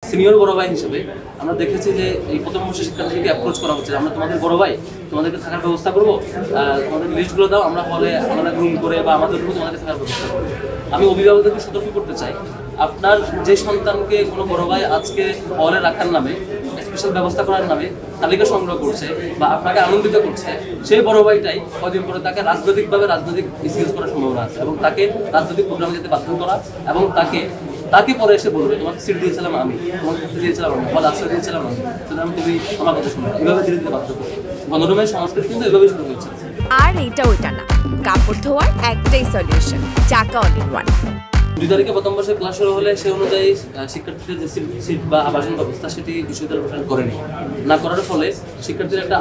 Senior বড় ভাই হিসেবে আমরা দেখেছি যে এই প্রথম বর্ষের শিক্ষার্থীদেরকে অ্যাপ্রোচ করা হচ্ছে, আমরা তোমাদের বড় ভাই, তোমাদেরকে থাকার ব্যবস্থা করবো, তোমাদের লিস্টগুলো দাও, আমরা হলে আমরা রুম করে বা আমাদের রুমে তোমাদেরকে থাকার ব্যবস্থা করবো। আমি অভিভাবকদেরকে সতর্ক করতে চাই, আপনার যে সন্তানকে কোনো বড় ভাই আজকে হলে রাখার নামে, স্পেশাল ব্যবস্থা করার নামে তালিকা সংগ্রহ করছে বা আপনাকে আনন্দিত করছে, সেই বড় ভাইটাই কদিন পরে তাকে রাজনৈতিক মিসইউজ করার সম্ভাবনা আছে এবং তাকে রাজনৈতিক প্রোগ্রামে যেতে বাধ্য করা এবং তাকে পরে এসে বলবে তোমাকে সিট দিয়েছিলাম আমি, তোমাকে ক্ষেত্রে দিয়েছিলাম আমি, ফল আশ্রয় দিয়েছিলাম আমি, সুতরাং তুমি আমার কথা শুনো, এভাবে ধীরে ধীরে বাধ্য করো। গণরুমের সংস্কৃতি কিন্তু এভাবেই শুরু হয়েছে। আর এইটা ওইটা না, কাপড় ধোয়ার একটাই সলিউশন, চাকা অল ইন ওয়ান। 2 তারিখে প্রথম বর্ষে ক্লাস শুরু হলে সে অনুযায়ী শিক্ষার্থীদের যে সিট বা আবাসন ব্যবস্থা সেটি বিশ্ববিদ্যালয় প্রশাসন করেনি। না করার ফলে শিক্ষার্থীর একটা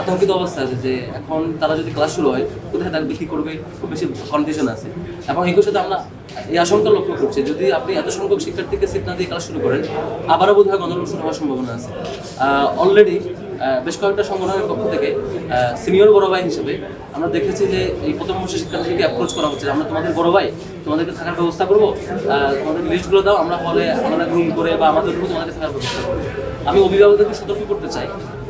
আতঙ্কিত অবস্থা আছে যে এখন তারা যদি ক্লাস শুরু হয় কোথায় থাকবে, কী করবে, খুব বেশি কনফিউশন আছে। এবং এই সাথে আমরা এই আশঙ্কা লক্ষ্য করছি, যদি আপনি এত সংখ্যক শিক্ষার্থীকে সিট না দিয়ে ক্লাস শুরু করেন, আবারও বোধহয় গণরুম শুরু হওয়ার সম্ভাবনা আছে। অলরেডি বেশ কয়েকটা সংগঠনের পক্ষ থেকে সিনিয়র বড় ভাই হিসেবে আমরা দেখেছি যে এই প্রথম বর্ষের শিক্ষার্থীদেরকে অ্যাপ্রোচ করা হচ্ছে, আমরা তোমাদের বড় ভাই, তোমাদেরকে থাকার ব্যবস্থা করবো, তোমাদের লিস্টগুলো দাও, আমরা হলে আমরা রুম করে বা আমাদের রুমে তোমাদেরকে থাকার ব্যবস্থা করবো। আমি অভিভাবকদেরকে সতর্ক করতে চাই,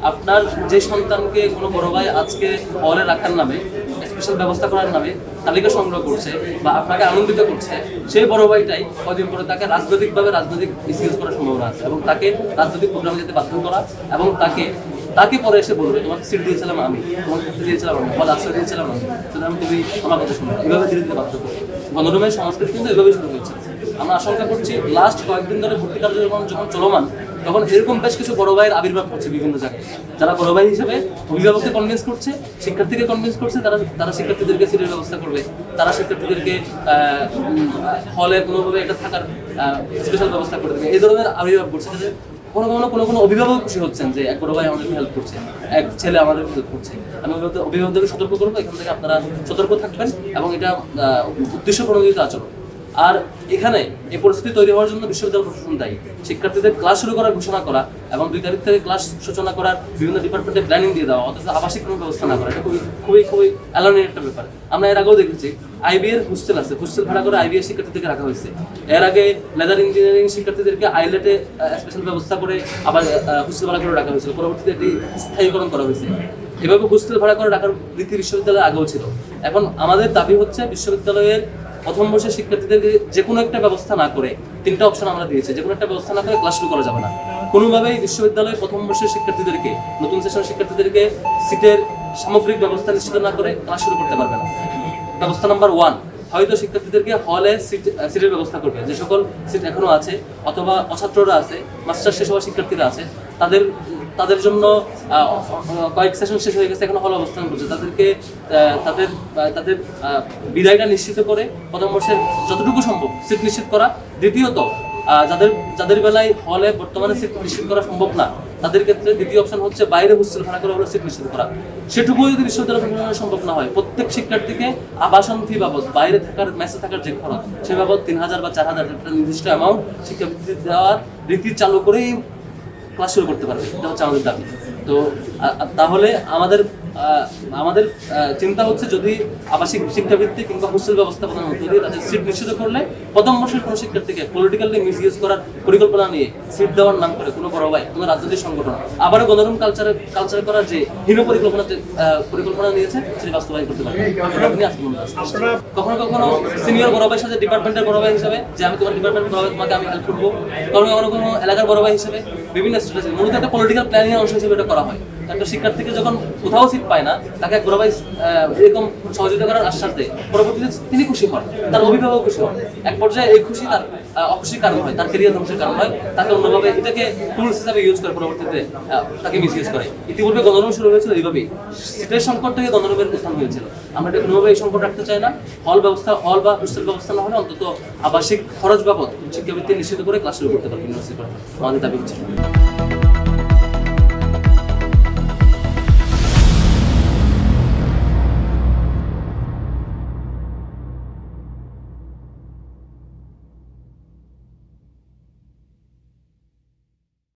আপনার যে সন্তানকে কোনো বড় ভাই আজকে হলে রাখার নামে, স্পেশাল ব্যবস্থা করার নামে তালিকা সংগ্রহ করছে বা আপনাকে আনন্দিত করছে, সেই বড় ভাইটাই কদিন পরে তাকে রাজনৈতিক মিসইউজ করার সম্ভাবনা আছে এবং তাকে রাজনৈতিক প্রোগ্রামে যেতে বাধ্য করা এবং তাকে পরে এসে বলবে তোমাকে সিট দিয়েছিলাম আমি, তোমাকে ক্ষেত্রে দিয়েছিলাম আমি, ফল আশ্রয় দিয়েছিলাম আমি, সুতরাং তুমি আমার কথা শুনো, এভাবে ধীরে ধীরে বাধ্য করো। গণরুমের সংস্কৃতি কিন্তু এভাবেই শুরু হয়েছে। আমরা আশঙ্কা করছি লাস্ট কয়েকদিন ধরে ভর্তি কার্যক্রম যখন চলমান, তখন এরকম বেশ কিছু বড় ভাইয়ের আবির্ভাব করছে বিভিন্ন জায়গায়, যারা বড় ভাই হিসেবে অভিভাবককে কনভিন্স করছে, শিক্ষার্থীকে কনভিন্স করছে, তারা শিক্ষার্থীদেরকে সিটের ব্যবস্থা করবে, তারা শিক্ষার্থীদেরকে হলে কোনোভাবে একটা থাকার স্পেশাল ব্যবস্থা করে দেবে, এই ধরনের আবির্ভাব করছে। কোনো অভিভাবক খুশি হচ্ছেন যে এক বড় ভাই আমাদেরকে হেল্প করছে, এক ছেলে আমাদেরকে হেল্প করছে। আমি অভিভাবকদেরকে সতর্ক করবো, এখান থেকে আপনারা সতর্ক থাকবেন এবং এটা উদ্দেশ্য প্রণোদিত আচরণ। আর এখানে এই পরিস্থিতি তৈরি হওয়ার জন্য বিশ্ববিদ্যালয় প্রশাসন দায়ী। শিক্ষার্থীদের ক্লাস শুরু করার ঘোষণা করা এবং 2 তারিখ থেকে ক্লাস সূচনা করার বিভিন্ন ডিপার্টমেন্টে প্ল্যানিং দিয়ে দেওয়া, অথচ আবাসিক কোনো ব্যবস্থা না করা, এটা খুবই অ্যালার্মিং একটা ব্যাপার। আমরা এর আগেও দেখেছি আইবি এর হোস্টেল আছে, হোস্টেল ভাড়া করে আইবি এর শিক্ষার্থীদেরকে রাখা হয়েছে। এর আগে লেদার ইঞ্জিনিয়ারিং শিক্ষার্থীদেরকে আইলেটে স্পেশাল ব্যবস্থা করে আবার হোস্টেল ভাড়া করে রাখা হয়েছিল, পরবর্তীতে এটি স্থায়ীকরণ করা হয়েছে। এভাবে হোস্টেল ভাড়া করে রাখার রীতি বিশ্ববিদ্যালয়ের আগেও ছিল। এখন আমাদের দাবি হচ্ছে বিশ্ববিদ্যালয়ের প্রথম বর্ষের শিক্ষার্থীদেরকে যে কোনো একটা ব্যবস্থা না করে, 3টা অপশন আমরা দিয়েছি, যে কোনো একটা ব্যবস্থা না করে ক্লাস শুরু করা যাবে না। কোনোভাবেই বিশ্ববিদ্যালয়ের প্রথম বর্ষের শিক্ষার্থীদেরকে, নতুন সেশনের শিক্ষার্থীদেরকে সিটের সামগ্রিক ব্যবস্থা নিশ্চিত না করে ক্লাস শুরু করতে পারবে না। ব্যবস্থা নাম্বার 1, হয়তো শিক্ষার্থীদেরকে হলে সিটের ব্যবস্থা করবে, যে সকল সিট এখনো আছে অথবা অছাত্ররা আছে, মাস্টার্স শেষ হওয়া শিক্ষার্থীরা আছে, তাদের জন্য কয়েক সেশন শেষ হয়ে গেছে, এখনো হল অবস্থান করছে, তাদেরকে তাদের বিদায়টা নিশ্চিত করে প্রথম বর্ষের যতটুকু সম্ভব সিট নিশ্চিত করা। দ্বিতীয়ত, যাদের বেলায় হলে বর্তমানে সিট নিশ্চিত করা সম্ভব না, তাদের ক্ষেত্রে দ্বিতীয় অপশন হচ্ছে বাইরে হোস্টেল ভাড়া করে হলে সিট নিশ্চিত করা। সেটুকুও যদি বিশ্ববিদ্যালয় প্রশাসনের সম্ভব না হয়, প্রত্যেক শিক্ষার্থীকে আবাসন ফি বাবদ, বাইরে থাকার মেসে থাকার যে খরচ, সে বাবদ 3000 বা 4000 একটা নির্দিষ্ট অ্যামাউন্ট শিক্ষাবৃত্তি দেওয়ার রীতি চালু করেই ক্লাস শুরু করতে পারবে, এটা হচ্ছে আমাদের দাবি। তো তাহলে আমাদের চিন্তা হচ্ছে, যদি আবাসিক শিক্ষাবৃত্তি কিংবা হোস্টেল ব্যবস্থাপনার মধ্যে দিয়ে তাদের সিট নিশ্চিত করলে, প্রথম বর্ষের কোনো শিক্ষার্থীকে পলিটিক্যালি মিসইউজ করার পরিকল্পনা নিয়ে সিট দেওয়ার নাম করে কোনো বড় ভাই, কোনো রাজনৈতিক সংগঠন আবারও গণরুম কালচার করার যে হীন পরিকল্পনা নিয়েছে, সেটি বাস্তবায়ন করতে পারবে। কখনো কখনো সিনিয়র বড় ভাইয়ের সাথে ডিপার্টমেন্টের বড় ভাই হিসেবে, যে আমি তোমার ডিপার্টমেন্টের বড় ভাই, তোমাকে আমি হেল্প করবো। কখনো এলাকার বড় ভাই হিসেবে বিভিন্ন স্ট্র্যাটেজি, মূলত একটা পলিটিক্যাল প্ল্যানিং এর অংশ হিসেবে এটা করা হয়। একটা শিক্ষার্থীকে যখন কোথাও সিট পায় না, তাকে এক বড় ভাই এরকম সহযোগিতা করার আশ্বাস দেয়, পরবর্তীতে তিনি খুশি হন, তার অভিভাবক খুশি হন, এক পর্যায়ে এই খুশি তার অখুশির কারণ হয়, তার ক্যারিয়ার ধ্বংসের কারণ হয়, তাকে অন্যভাবে এটাকে টুলস হিসাবে ইউজ করে, পরবর্তীতে তাকে মিসইউজ করে। ইতিপূর্বে গণরুম শুরু হয়েছিল এইভাবেই, সিটের সংকট থেকে গণরুমের উত্থান হয়েছিল। আমরা এটা কোনোভাবে এই সংকট রাখতে চাই না। হল বা হোস্টেল ব্যবস্থা না হলে অন্তত আবাসিক খরচ বাবদ শিক্ষাবৃত্তি নিশ্চিত করে ক্লাস শুরু করতে পারবে ইউনিভার্সিটি, আমাদের দাবি হচ্ছে।